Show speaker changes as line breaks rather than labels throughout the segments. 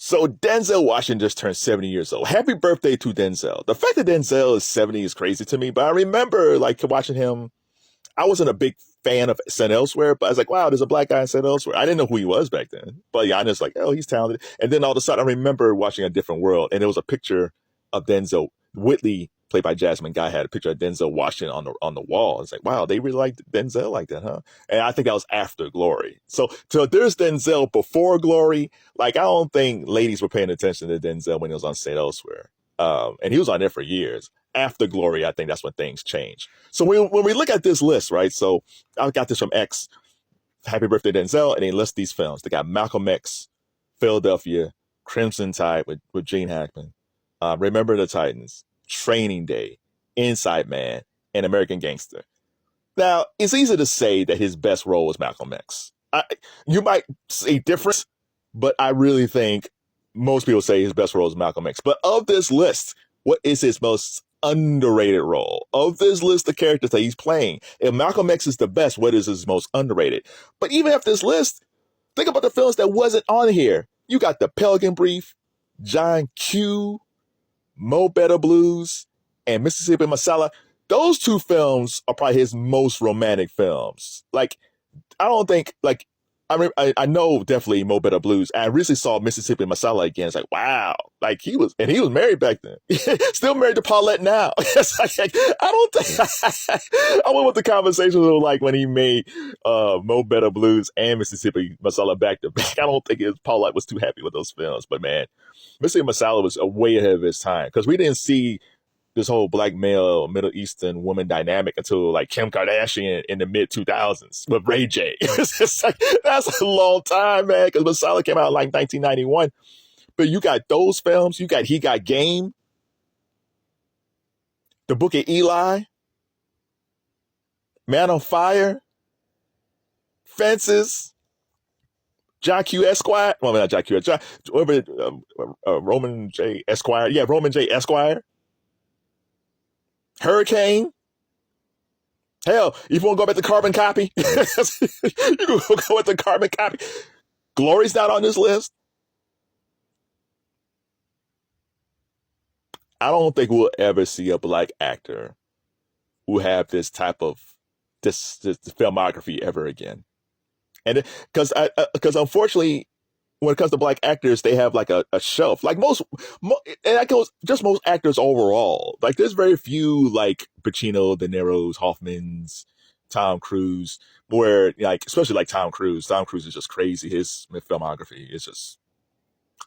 So Denzel Washington just turned 70 years old. Happy birthday to Denzel. The fact that Denzel is 70 is crazy to me, but I remember like watching him. I wasn't a big fan of St. Elsewhere, but I was like, wow, there's a black guy in St. Elsewhere. I didn't know who he was back then. But yeah, I was like, oh, he's talented. And then all of a sudden I remember watching A Different World, and it was a picture of Denzel. Whitley, played by Jasmine Guy, had a picture of Denzel Washington on the wall. It's like, wow, they really liked Denzel like that, huh? And I think that was after Glory. So there's Denzel before Glory. Like, I don't think ladies were paying attention to Denzel when he was on St. Elsewhere. And he was on there for years. After Glory, I think that's when things change. So when we look at this list, right? So I got this from X, Happy Birthday Denzel, and they list these films. They got Malcolm X, Philadelphia, Crimson Tide with Gene Hackman, Remember the Titans, Training Day, Inside Man, and American Gangster. Now, it's easy to say that his best role was Malcolm X. You might say different, but I really think most people say his best role is Malcolm X. But of this list, what is his most underrated role? Of this list of characters that he's playing, if Malcolm X is the best, what is his most underrated? But even after this list, think about the films that wasn't on here. You got The Pelican Brief, John Q, Mo Better Blues, and Mississippi Masala. Those two films are probably his most romantic films. Like, I don't think, like, I know definitely Mo Better Blues. I recently saw Mississippi Masala again. It's like, wow. Like, he was married back then. Still married to Paulette now. It's like, I don't think, I went with the conversation of like when he made Mo Better Blues and Mississippi Masala back to back. I don't think Paulette was too happy with those films. But man, Mississippi Masala was way ahead of his time because we didn't see this whole black male Middle Eastern woman dynamic until like Kim Kardashian in the mid 2000s with Ray J. It's just like, that's a long time, man, because Masala came out in like 1991. But you got those films. You got He Got Game, The Book of Eli, Man on Fire, Fences, John Q. Esquire. Well, not John Q. Roman J. Esquire. Yeah, Roman J. Esquire. Hurricane. Hell, if you want to go back to Carbon Copy, you can go with the Carbon Copy. Glory's not on this list. I don't think we'll ever see a black actor who have this type of this filmography ever again. And because unfortunately, when it comes to black actors, they have like a shelf. Like and that goes just most actors overall. Like there's very few like Pacino, De Niro's, Hoffman's, Tom Cruise, where like especially like Tom Cruise. Tom Cruise is just crazy. His filmography is just.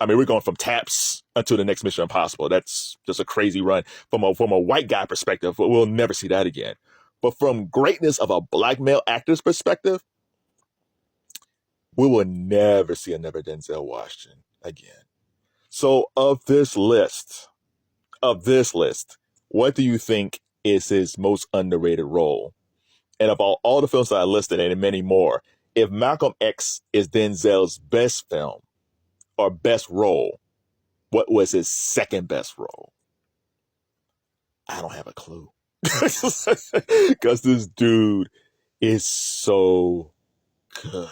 I mean, we're going from Taps until the next Mission Impossible. That's just a crazy run from a white guy perspective. We'll never see that again. But from greatness of a black male actor's perspective, we will never see another Denzel Washington again. So of this list, what do you think is his most underrated role? And of all the films that I listed and many more, if Malcolm X is Denzel's best film or best role, what was his second best role? I don't have a clue. Because this dude is so good.